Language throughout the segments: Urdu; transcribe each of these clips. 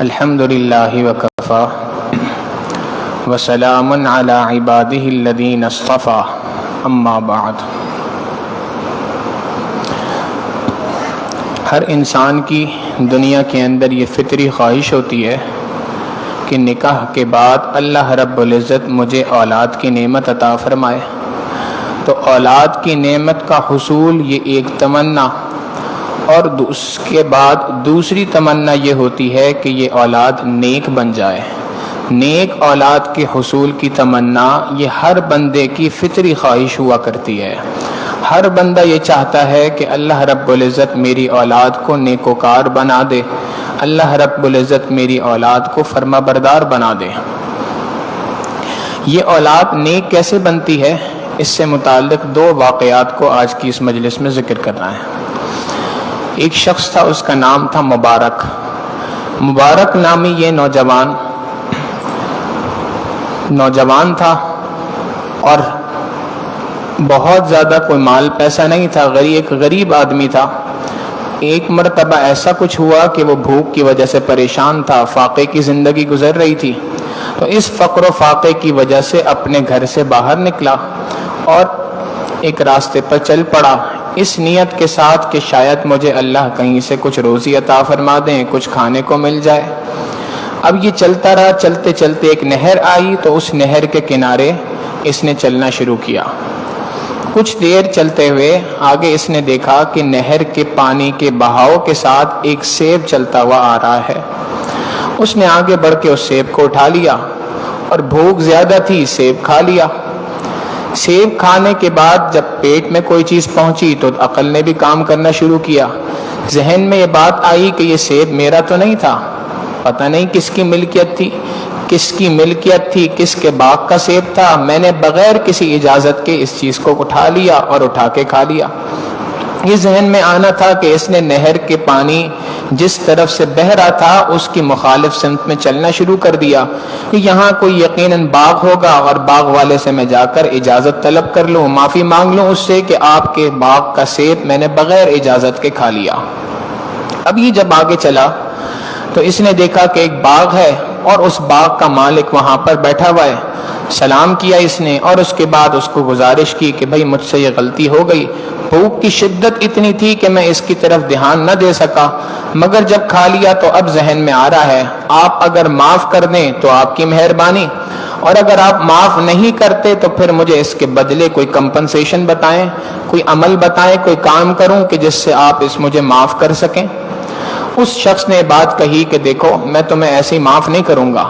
الحمد للہ وکفا وسلام علی عبادہ الذین اصطفی اما بعد۔ ہر انسان کی دنیا کے اندر یہ فطری خواہش ہوتی ہے کہ نکاح کے بعد اللہ رب العزت مجھے اولاد کی نعمت عطا فرمائے۔ تو اولاد کی نعمت کا حصول یہ ایک تمنا، اور اس کے بعد دوسری تمنا یہ ہوتی ہے کہ یہ اولاد نیک بن جائے۔ نیک اولاد کے حصول کی تمنا یہ ہر بندے کی فطری خواہش ہوا کرتی ہے۔ ہر بندہ یہ چاہتا ہے کہ اللہ رب العزت میری اولاد کو نیکوکار بنا دے، اللہ رب العزت میری اولاد کو فرما بردار بنا دے۔ یہ اولاد نیک کیسے بنتی ہے، اس سے متعلق دو واقعات کو آج کی اس مجلس میں ذکر کرنا ہے۔ ایک شخص تھا، اس کا نام تھا مبارک نامی یہ نوجوان تھا، اور بہت زیادہ کوئی مال پیسہ نہیں تھا، ایک غریب آدمی تھا۔ ایک مرتبہ ایسا کچھ ہوا کہ وہ بھوک کی وجہ سے پریشان تھا، فاقے کی زندگی گزر رہی تھی، تو اس فقر و فاقے کی وجہ سے اپنے گھر سے باہر نکلا اور ایک راستے پر چل پڑا، اس نیت کے ساتھ کہ شاید مجھے اللہ کہیں سے کچھ روزی عطا فرما دیں، کچھ کھانے کو مل جائے۔ اب یہ چلتا رہا، چلتے چلتے ایک نہر آئی، تو اس نہر کے کنارے اس نے چلنا شروع کیا۔ کچھ دیر چلتے ہوئے آگے اس نے دیکھا کہ نہر کے پانی کے بہاؤ کے ساتھ ایک سیب چلتا ہوا آ رہا ہے۔ اس نے آگے بڑھ کے اس سیب کو اٹھا لیا، اور بھوک زیادہ تھی، سیب کھا لیا۔ سیب کھانے کے بعد جب پیٹ میں کوئی چیز پہنچی تو عقل نے بھی کام کرنا شروع کیا۔ ذہن میں یہ بات آئی کہ یہ سیب میرا تو نہیں تھا، پتہ نہیں کس کی ملکیت تھی، کس کے باغ کا سیب تھا، میں نے بغیر کسی اجازت کے اس چیز کو اٹھا لیا اور اٹھا کے کھا لیا۔ یہ ذہن میں آنا تھا کہ اس نے نہر کے پانی جس طرف سے بہہ رہا تھا اس کی مخالف سمت میں چلنا شروع کر دیا کہ یہاں کوئی یقیناً باغ ہوگا، اور باغ والے سے میں جا کر اجازت طلب کر لوں، معافی مانگ لوں اس سے کہ آپ کے باغ کا سیب میں نے بغیر اجازت کے کھا لیا۔ اب یہ جب آگے چلا تو اس نے دیکھا کہ ایک باغ ہے، اور اس باغ کا مالک وہاں پر بیٹھا ہوا ہے۔ سلام کیا اس نے، اور اس کے بعد اس کو گزارش کی کہ بھائی مجھ سے یہ غلطی ہو گئی، بھوک کی شدت اتنی تھی کہ میں اس کی طرف دھیان نہ دے سکا، مگر جب کھا لیا تو اب ذہن میں آ رہا ہے، آپ اگر معاف کر دیں تو آپ کی مہربانی، اور اگر آپ معاف نہیں کرتے تو پھر مجھے اس کے بدلے کوئی کمپنسیشن بتائیں، کوئی عمل بتائیں، کوئی کام کروں کہ جس سے آپ مجھے معاف کر سکیں۔ اس شخص نے بات کہی کہ دیکھو میں تمہیں ایسے ہی معاف نہیں کروں گا،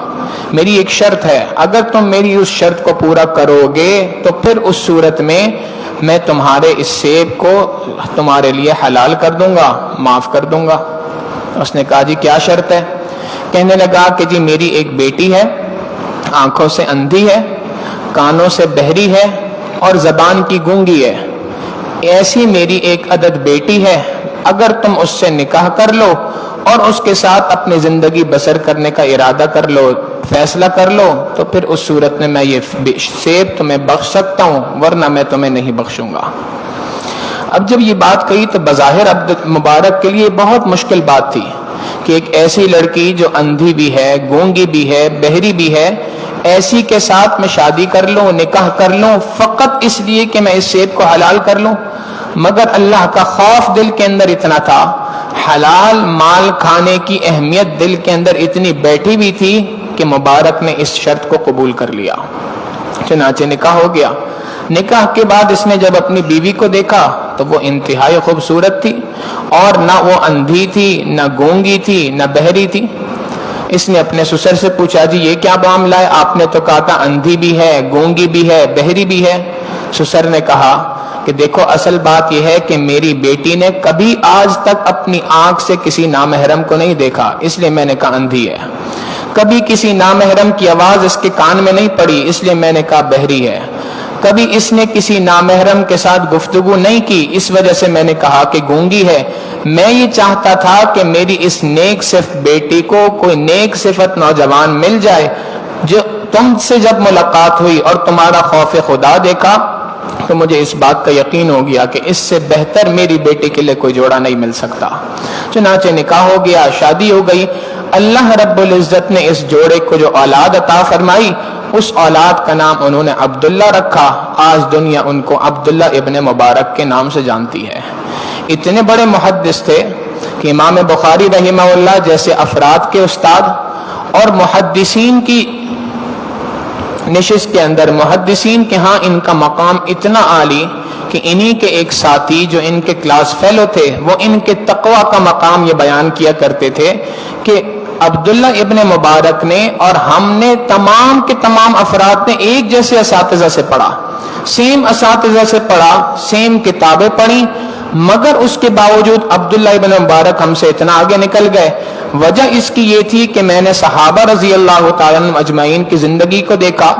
میری ایک شرط ہے، اگر تم میری اس شرط کو پورا کرو گے تو پھر اس صورت میں تمہارے اس سیب کو تمہارے لیے حلال کر دوں گا، معاف کر دوں گا۔ اس نے کہا جی کیا شرط ہے؟ کہنے لگا کہ جی میری ایک بیٹی ہے، آنکھوں سے اندھی ہے، کانوں سے بہری ہے، اور زبان کی گونگی ہے، ایسی میری ایک عدد بیٹی ہے، اگر تم اس سے نکاح کر لو اور اس کے ساتھ اپنی زندگی بسر کرنے کا ارادہ کر لو، فیصلہ کر لو، تو پھر اس صورت میں یہ سیب تمہیں بخش سکتا ہوں، ورنہ میں تمہیں نہیں بخشوں گا۔ اب جب یہ بات کہی تو بظاہر عبد مبارک کے لیے بہت مشکل بات تھی کہ ایک ایسی لڑکی جو اندھی بھی ہے، گونگی بھی ہے، بہری بھی ہے، ایسی کے ساتھ میں شادی کر لوں، نکاح کر لوں، فقط اس لیے کہ میں اس سیب کو حلال کر لوں۔ مگر اللہ کا خوف دل کے اندر اتنا تھا، حلال مال کھانے کی اہمیت دل کے اندر اتنی بیٹھی ہوئی تھی کہ مبارک نے اس شرط کو قبول کر لیا۔ چنانچہ نکاح ہو گیا۔ نکاح کے بعد اس نے جب اپنی بیوی کو دیکھا تو وہ انتہائی خوبصورت تھی، اور نہ وہ اندھی تھی، نہ گونگی تھی، نہ بہری تھی۔ اس نے اپنے سسر سے پوچھا جی یہ کیا معاملہ ہے، آپ نے تو کہا تھا اندھی بھی ہے، گونگی بھی ہے، بہری بھی ہے۔ سسر نے کہا کہ دیکھو اصل بات یہ ہے کہ میری بیٹی نے کبھی آج تک اپنی آنکھ سے کسی نامحرم کو نہیں دیکھا، اس لیے میں نے کہا اندھی ہے۔ کبھی کسی نامحرم کی آواز اس کے کان میں نہیں پڑی، اس لیے میں نے کہا بہری ہے۔ کبھی اس نے کسی نامحرم کے ساتھ گفتگو نہیں کی، اس وجہ سے میں نے کہا کہ گونگی ہے۔ میں یہ چاہتا تھا کہ میری اس نیک صفت بیٹی کو کوئی نیک صفت نوجوان مل جائے، جو تم سے جب ملاقات ہوئی اور تمہارا خوف خدا دیکھا تو مجھے اس بات کا یقین ہو گیا کہ اس سے بہتر میری بیٹی کے لیے کوئی جوڑا نہیں مل سکتا۔ چنانچہ نکاح ہو گیا، شادی ہو گئی۔ اللہ رب العزت نے اس جوڑے کو جو اولاد عطا فرمائی، اس اولاد کا نام انہوں نے عبداللہ رکھا۔ آج دنیا ان کو عبداللہ ابن مبارک کے نام سے جانتی ہے۔ اتنے بڑے محدث تھے کہ امام بخاری رحمہ اللہ جیسے افراد کے استاد اور محدثین کی نشست کے اندر، محدثین کے ہاں ان کا مقام اتنا عالی کہ انہی کے ایک ساتھی جو ان کے کلاس فیلو تھے، وہ ان کے تقوی کا مقام یہ بیان کیا کرتے تھے کہ عبداللہ ابن مبارک نے اور ہم نے تمام کے تمام افراد نے ایک جیسے اساتذہ سے پڑھا، سیم اساتذہ سے پڑھا، سیم کتابیں پڑھی، مگر اس کے باوجود عبداللہ ابن مبارک ہم سے اتنا آگے نکل گئے۔ وجہ اس کی یہ تھی کہ میں نے صحابہ رضی اللہ تعالیٰ عنہم اجمعین کی زندگی کو دیکھا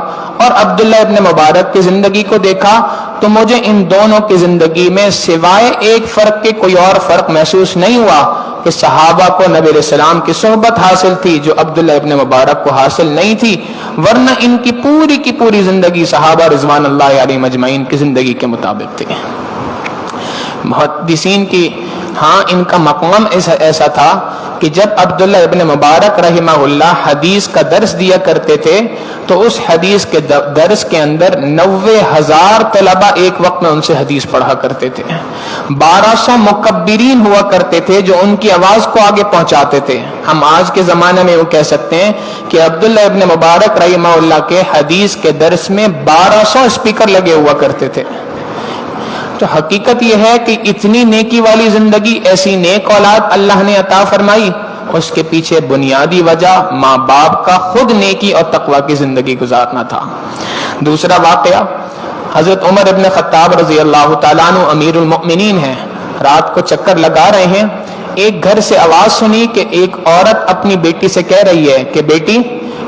اور عبداللہ ابن مبارک کی زندگی کو دیکھا، تو مجھے ان دونوں کی زندگی میں سوائے ایک فرق کے کوئی اور فرق محسوس نہیں ہوا کہ صحابہ کو نبی علیہ السلام کی صحبت حاصل تھی جو عبداللہ ابن مبارک کو حاصل نہیں تھی، ورنہ ان کی پوری زندگی صحابہ رضوان اللہ علیہم اجمعین کی زندگی کے مطابق تھی۔ محدثین کی ہاں ان کا مقام ایسا تھا کہ جب عبداللہ ابن مبارک رحمہ اللہ حدیث کا درس دیا کرتے تھے تو اس حدیث کے درس کے اندر 90,000 طلبہ ایک وقت میں ان سے حدیث پڑھا کرتے تھے۔ 1200 مکبرین ہوا کرتے تھے جو ان کی آواز کو آگے پہنچاتے تھے۔ ہم آج کے زمانے میں وہ کہہ سکتے ہیں کہ عبداللہ ابن مبارک رحمہ اللہ کے حدیث کے درس میں 1200 اسپیکر لگے ہوا کرتے تھے۔ تو حقیقت یہ ہے کہ اتنی نیکی والی زندگی، ایسی نیک اولاد اللہ نے عطا فرمائی، اس کے پیچھے بنیادی وجہ ماں باپ کا خود نیکی اور تقوی کی زندگی گزارنا تھا۔ دوسرا واقعہ، حضرت عمر ابن خطاب رضی اللہ تعالیٰ عنہ امیر المؤمنین ہیں، رات کو چکر لگا رہے ہیں، ایک گھر سے آواز سنی کہ ایک عورت اپنی بیٹی سے کہہ رہی ہے کہ بیٹی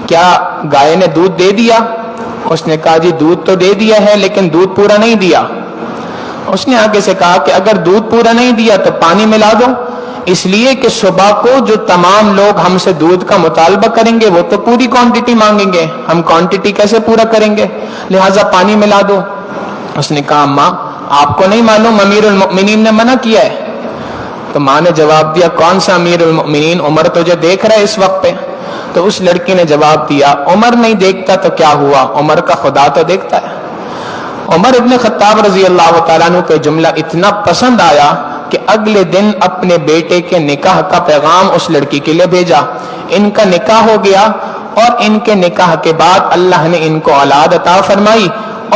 کیا گائے نے دودھ دے دیا؟ اس نے کہا جی دودھ تو دے دیا ہے لیکن دودھ پورا نہیں دیا۔ اس نے آگے سے کہا کہ اگر دودھ پورا نہیں دیا تو پانی ملا دو، اس لیے کہ صبح کو جو تمام لوگ ہم سے دودھ کا مطالبہ کریں گے وہ تو پوری کوانٹٹی مانگیں گے، ہم کوانٹٹی کیسے پورا کریں گے، لہٰذا پانی ملا دو۔ اس نے کہا اماں آپ کو نہیں معلوم امیر المؤمنین نے منع کیا ہے؟ تو ماں نے جواب دیا کون سا امیر المؤمنین، عمر تجھے دیکھ رہا ہے اس وقت پہ؟ تو اس لڑکی نے جواب دیا عمر نہیں دیکھتا تو کیا ہوا، عمر کا خدا تو دیکھتا ہے۔ عمر ابن خطاب رضی اللہ تعالیٰ عنہ کا جملہ اتنا پسند آیا کہ اگلے دن اپنے بیٹے کے نکاح کا پیغام اس لڑکی کے لیے بھیجا۔ ان کا نکاح ہو گیا اور ان کے نکاح کے بعد اللہ نے ان کو اولاد عطا فرمائی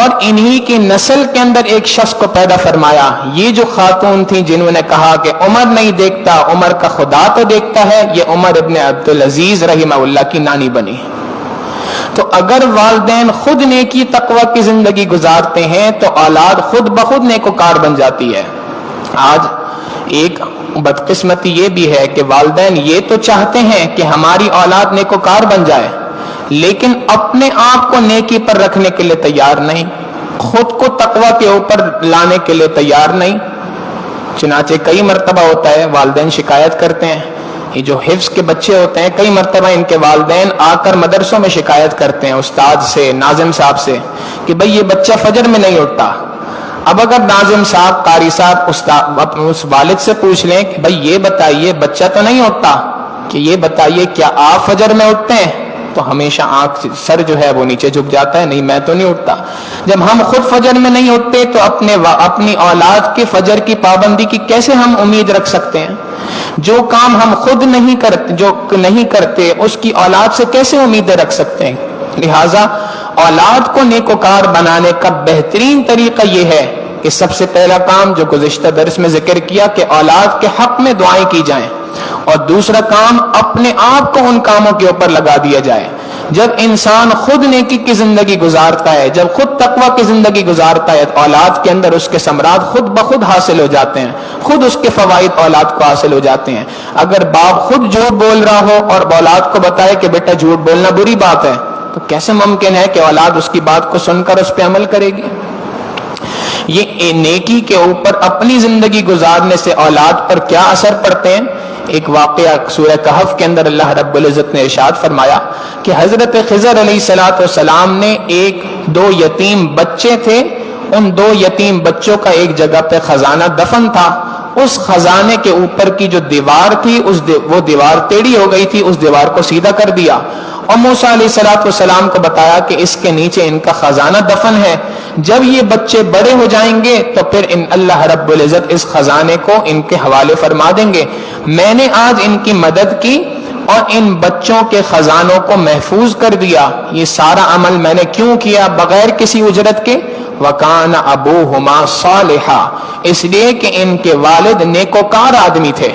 اور انہی کی نسل کے اندر ایک شخص کو پیدا فرمایا۔ یہ جو خاتون تھیں جنہوں نے کہا کہ عمر نہیں دیکھتا، عمر کا خدا تو دیکھتا ہے، یہ عمر ابن عبدالعزیز رحمہ اللہ کی نانی بنی۔ تو اگر والدین خود نیکی تقوی کی زندگی گزارتے ہیں تو اولاد خود بخود نیکوکار بن جاتی ہے۔ آج ایک بدقسمتی یہ بھی ہے کہ والدین یہ تو چاہتے ہیں کہ ہماری اولاد نیکوکار بن جائے، لیکن اپنے آپ کو نیکی پر رکھنے کے لیے تیار نہیں، خود کو تقوی کے اوپر لانے کے لیے تیار نہیں۔ چنانچہ کئی مرتبہ ہوتا ہے والدین شکایت کرتے ہیں، یہ جو حفظ کے بچے ہوتے ہیں کئی مرتبہ ان کے والدین آ کر مدرسوں میں شکایت کرتے ہیں استاد سے، ناظم صاحب سے کہ بھئی یہ بچہ فجر میں نہیں اٹھتا۔ اب اگر ناظم صاحب، قاری صاحب اس والد سے پوچھ لیں کہ بھئی یہ بتائیے بچہ تو نہیں اٹھتا، کہ یہ بتائیے کیا آپ فجر میں اٹھتے ہیں؟ تو ہمیشہ آنکھ سر جو ہے وہ نیچے جھک جاتا ہے، نہیں میں تو نہیں اٹھتا۔ جب ہم خود فجر میں نہیں اٹھتے تو اپنی اولاد کے فجر کی پابندی کی کیسے ہم امید رکھ سکتے ہیں؟ جو کام ہم خود نہیں کرتے اس کی اولاد سے کیسے امیدیں رکھ سکتے ہیں؟ لہٰذا اولاد کو نیکوکار بنانے کا بہترین طریقہ یہ ہے کہ سب سے پہلا کام جو گزشتہ درس میں ذکر کیا کہ اولاد کے حق میں دعائیں کی جائیں، اور دوسرا کام اپنے آپ کو ان کاموں کے اوپر لگا دیا جائے۔ جب انسان خود نیکی کی زندگی گزارتا ہے، جب خود تقوی کی زندگی گزارتا ہے، اولاد کے اندر اس کے ثمرات خود بخود حاصل ہو جاتے ہیں، خود اس کے فوائد اولاد کو حاصل ہو جاتے ہیں۔ اگر باپ خود جھوٹ بول رہا ہو اور اولاد کو بتائے کہ بیٹا جھوٹ بولنا بری بات ہے، تو کیسے ممکن ہے کہ اولاد اس کی بات کو سن کر اس پہ عمل کرے گی؟ یہ نیکی کے اوپر اپنی زندگی گزارنے سے اولاد پر کیا اثر پڑتے ہیں؟ ایک واقعہ سورہ کہف کے اندر اللہ رب العزت نے ارشاد فرمایا کہ حضرت خضر علیہ السلام نے دو یتیم بچے تھے، ان دو یتیم بچوں کا ایک جگہ پہ خزانہ دفن تھا، اس خزانے کے اوپر کی جو دیوار تھی وہ دیوار ٹیڑھی ہو گئی تھی، اس دیوار کو سیدھا کر دیا اور موسیٰ علیہ السلام کو بتایا کہ اس کے نیچے ان کا خزانہ دفن ہے، جب یہ بچے بڑے ہو جائیں گے تو پھر اللہ رب العزت اس خزانے کو ان کے حوالے فرما دیں گے۔ میں نے آج ان کی مدد کی اور ان بچوں کے خزانوں کو محفوظ کر دیا۔ یہ سارا عمل میں نے کیوں کیا؟ بغیر کسی اجرت کے۔ وَكَانَ أَبُوهُمَا صَالِحًا، اس لیے کہ ان کے والد نیکوکار آدمی تھے۔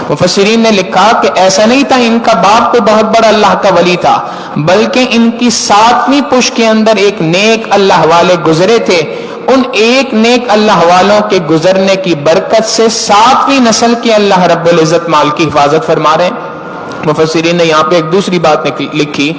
مفسرین نے لکھا کہ ایسا نہیں تھا ان کا باپ کوئی بہت بڑا اللہ کا ولی تھا، بلکہ ان کی 7ویں پشت کے اندر ایک نیک اللہ والے گزرے تھے۔ ان ایک نیک اللہ والوں کے گزرنے کی برکت سے 7ویں نسل کے اللہ رب العزت مال کی حفاظت فرما رہے ہیں۔ مفسرین نے یہاں پہ ایک دوسری بات لکھی،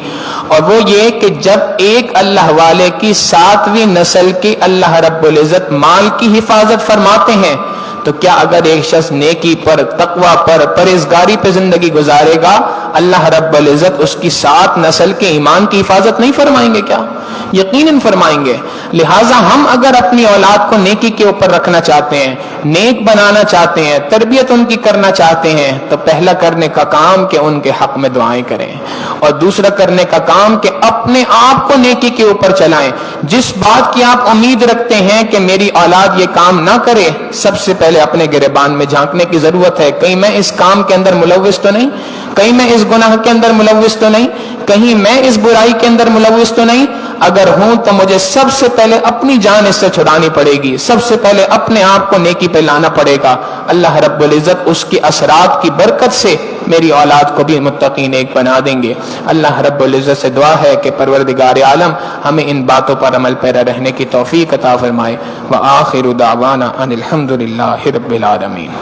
اور وہ یہ کہ جب ایک اللہ والے کی 7ویں نسل کی اللہ رب العزت مال کی حفاظت فرماتے ہیں تو کیا اگر ایک شخص نیکی پر، تقوی پر، پرہیزگاری پہ زندگی گزارے گا، اللہ رب العزت اس کی 7 نسل کے ایمان کی حفاظت نہیں فرمائیں گے؟ کیا یقیناً فرمائیں گے۔ لہٰذا ہم اگر اپنی اولاد کو نیکی کے اوپر رکھنا چاہتے ہیں، نیک بنانا چاہتے ہیں، تربیت ان کی کرنا چاہتے ہیں، تو پہلا کرنے کا کام کہ ان کے حق میں دعائیں کریں، اور دوسرا کرنے کا کام کہ اپنے آپ کو نیکی کے اوپر چلائیں۔ جس بات کی آپ امید رکھتے ہیں کہ میری اولاد یہ کام نہ کرے، سب سے پہلے اپنے گریبان میں جھانکنے کی ضرورت ہے۔ کہیں میں اس کام کے اندر ملوث تو نہیں؟ کہیں میں اس گناہ کے اندر ملوث تو نہیں؟ کہیں میں اس برائی کے اندر ملوث تو نہیں؟ اگر ہوں تو مجھے سب سے پہلے اپنی جان اس سے چھڑانی پڑے گی، سب سے پہلے اپنے آپ کو نیکی پہ لانا پڑے گا۔ اللہ رب العزت اس کی اثرات کی برکت سے میری اولاد کو بھی متقی نیک بنا دیں گے۔ اللہ رب العزت سے دعا ہے کہ پروردگار عالم ہمیں ان باتوں پر عمل پیرا رہنے کی توفیق عطا فرمائے۔ وآخر دعوانا ان الحمد للہ رب العالمین۔